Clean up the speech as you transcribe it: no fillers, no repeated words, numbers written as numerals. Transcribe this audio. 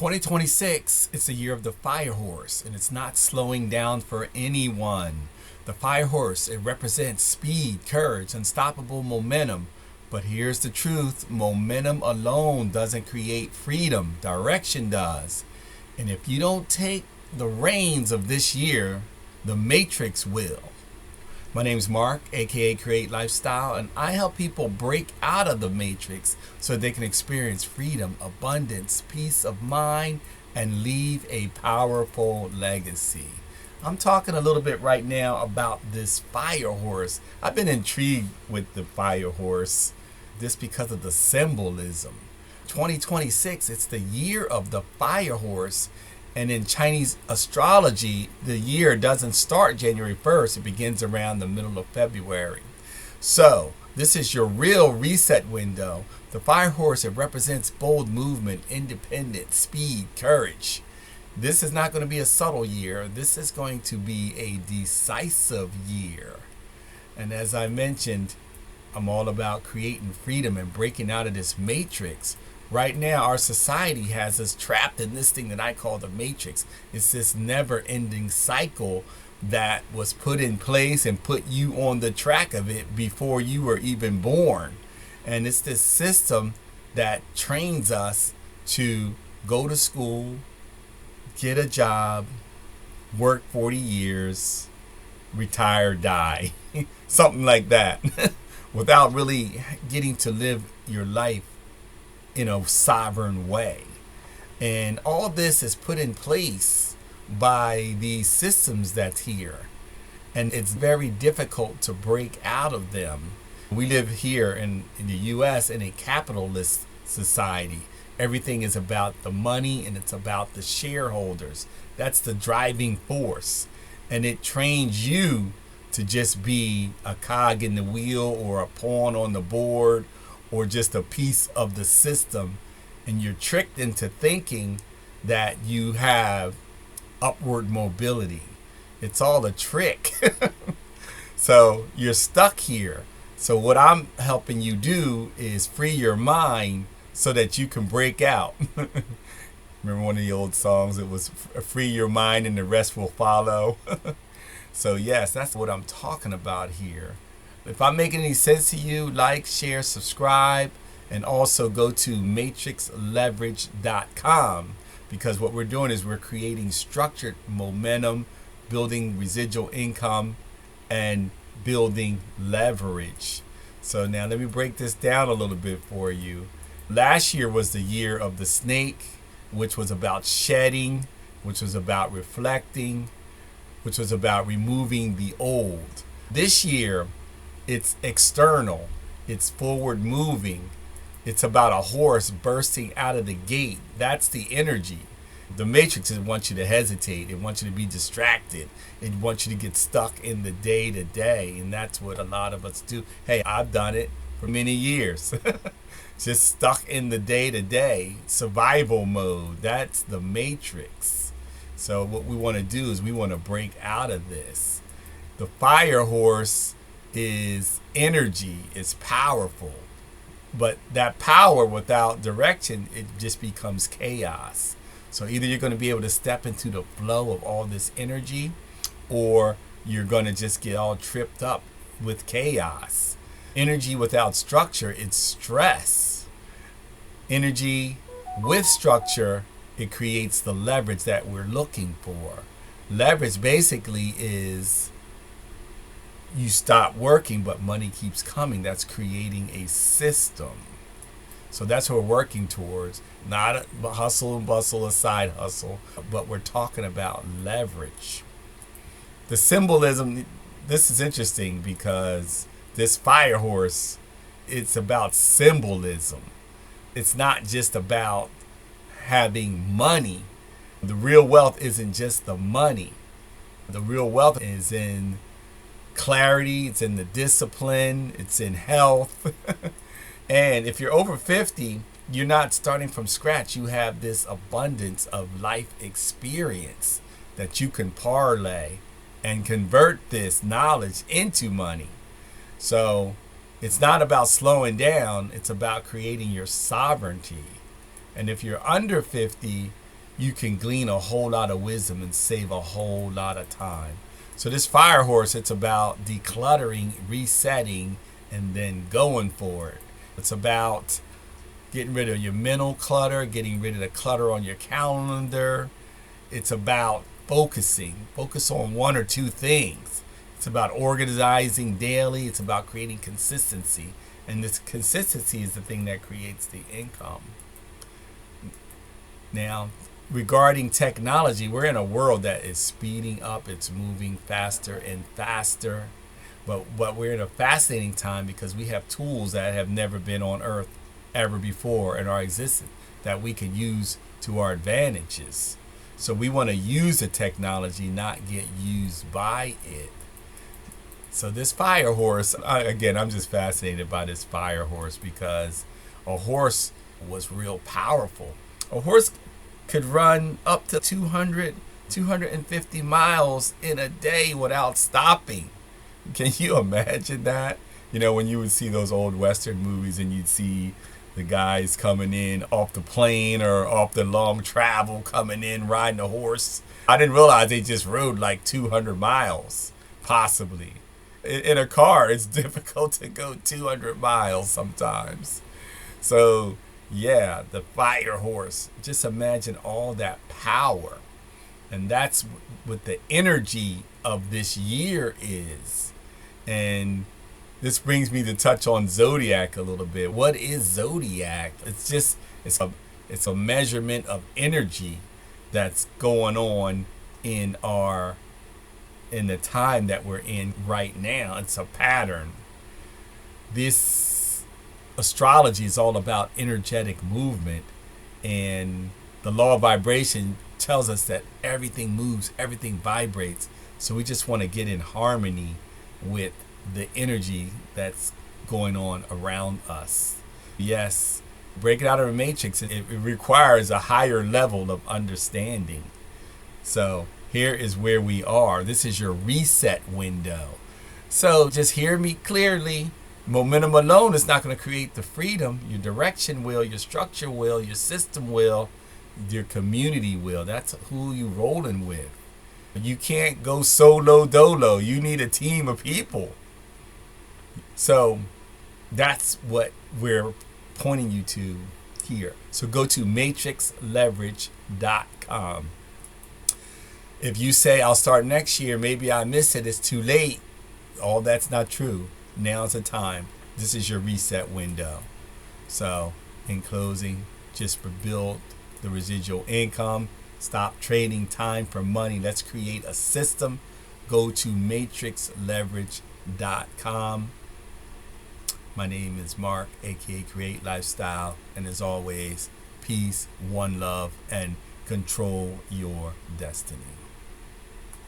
2026, it's the year of the fire horse, and it's not slowing down for anyone. The fire horse, it represents speed, courage, unstoppable momentum. But here's the truth: momentum alone doesn't create freedom, direction does. And if you don't take the reins of this year, the matrix will. My name's Mark, aka Create Lifestyle, and I help people break out of the matrix so they can experience freedom, abundance, peace of mind, and leave a powerful legacy. I'm talking a little bit right now about this fire horse. I've been intrigued with the fire horse just because of the symbolism. 2026, it's the year of the fire horse. And in Chinese astrology, the year doesn't start January 1st. It begins around the middle of February. So this is your real reset window. The fire horse, it represents bold movement, independence, speed, courage. This is not going to be a subtle year. This is going to be a decisive year. And as I mentioned, I'm all about creating freedom and breaking out of this matrix. Right now, our society has us trapped in this thing that I call the matrix. It's this never-ending cycle that was put in place and put you on the track of it before you were even born. And it's this system that trains us to go to school, get a job, work 40 years, retire, die, something like that, without really getting to live your life in a sovereign way. And all this is put in place by these systems that's here. And it's very difficult to break out of them. We live here in the US in a capitalist society. Everything is about the money and it's about the shareholders. That's the driving force. And it trains you to just be a cog in the wheel or a pawn on the board or just a piece of the system, and you're tricked into thinking that you have upward mobility. It's all a trick. So you're stuck here. So what I'm helping you do is free your mind so that you can break out. Remember one of the old songs? It was free your mind and the rest will follow. So yes, that's what I'm talking about here. If I'm making any sense to you, like, share, subscribe, and also go to matrixleverage.com, because what we're doing is we're creating structured momentum, building residual income, and building leverage. So now let me break this down a little bit for you. Last year was the year of the snake, which was about shedding, which was about reflecting, which was about removing the old. This year, it's external, it's forward moving, it's about a horse bursting out of the gate. That's the energy. The matrix wants you to hesitate, it wants you to be distracted, it wants you to get stuck in the day to day, and that's what a lot of us do. Hey, I've done it for many years. Just stuck in the day to day, survival mode. That's the matrix. So what we want to do is we want to break out of this. The fire horse is energy, it's powerful, but that power without direction, it just becomes chaos. So either you're going to be able to step into the flow of all this energy, or you're going to just get all tripped up with chaos. Energy without structure, it's stress. Energy with structure, it creates the leverage that we're looking for. Leverage basically is you stop working, but money keeps coming. That's creating a system. So that's what we're working towards. Not a hustle and bustle, a side hustle, but we're talking about leverage. The symbolism, this is interesting because this fire horse, it's about symbolism. It's not just about having money. The real wealth isn't just the money. The real wealth is in clarity, it's in the discipline, it's in health. And if you're over 50, you're not starting from scratch. You have this abundance of life experience that you can parlay and convert this knowledge into money. So it's not about slowing down, it's about creating your sovereignty. And if you're under 50, you can glean a whole lot of wisdom and save a whole lot of time. So this fire horse, it's about decluttering, resetting, and then going for it. It's about getting rid of your mental clutter, getting rid of the clutter on your calendar. It's about focusing. Focus on one or two things. It's about organizing daily. It's about creating consistency. And this consistency is the thing that creates the income. Now, regarding technology, we're in a world that is speeding up. It's moving faster and faster. But we're in a fascinating time because we have tools that have never been on Earth ever before in our existence that we can use to our advantages. So we want to use the technology, not get used by it. So this fire horse, again, I'm just fascinated by this fire horse because a horse was real powerful. A horse could run up to 200, 250 miles in a day without stopping. Can you imagine that? You know, when you would see those old Western movies and you'd see the guys coming in off the plane or off the long travel coming in riding a horse. I didn't realize they just rode like 200 miles, possibly. In a car, it's difficult to go 200 miles sometimes. So, yeah, the fire horse. Just imagine all that power. And that's what the energy of this year is. And this brings me to touch on zodiac a little bit. What is zodiac? It's a measurement of energy that's going on in the time that we're in right now. It's a pattern. This astrology is all about energetic movement, and the law of vibration tells us that everything moves, everything vibrates. So we just want to get in harmony with the energy that's going on around us. Yes, break it out of the matrix. It requires a higher level of understanding. So here is where we are. This is your reset window. So just hear me clearly. Momentum alone is not going to create the freedom. Your direction will, your structure will, your system will, your community will. That's who you rolling with. You can't go solo dolo. You need a team of people. So that's what we're pointing you to here. So go to matrixleverage.com. If you say, I'll start next year, maybe I miss it, it's too late. All that's not true. Now's the time. This is your reset window. So in closing, just build the residual income. Stop trading time for money. Let's create a system. Go to matrixleverage.com. My name is Mark, aka Create Lifestyle, and as always, peace, one love, and control your destiny.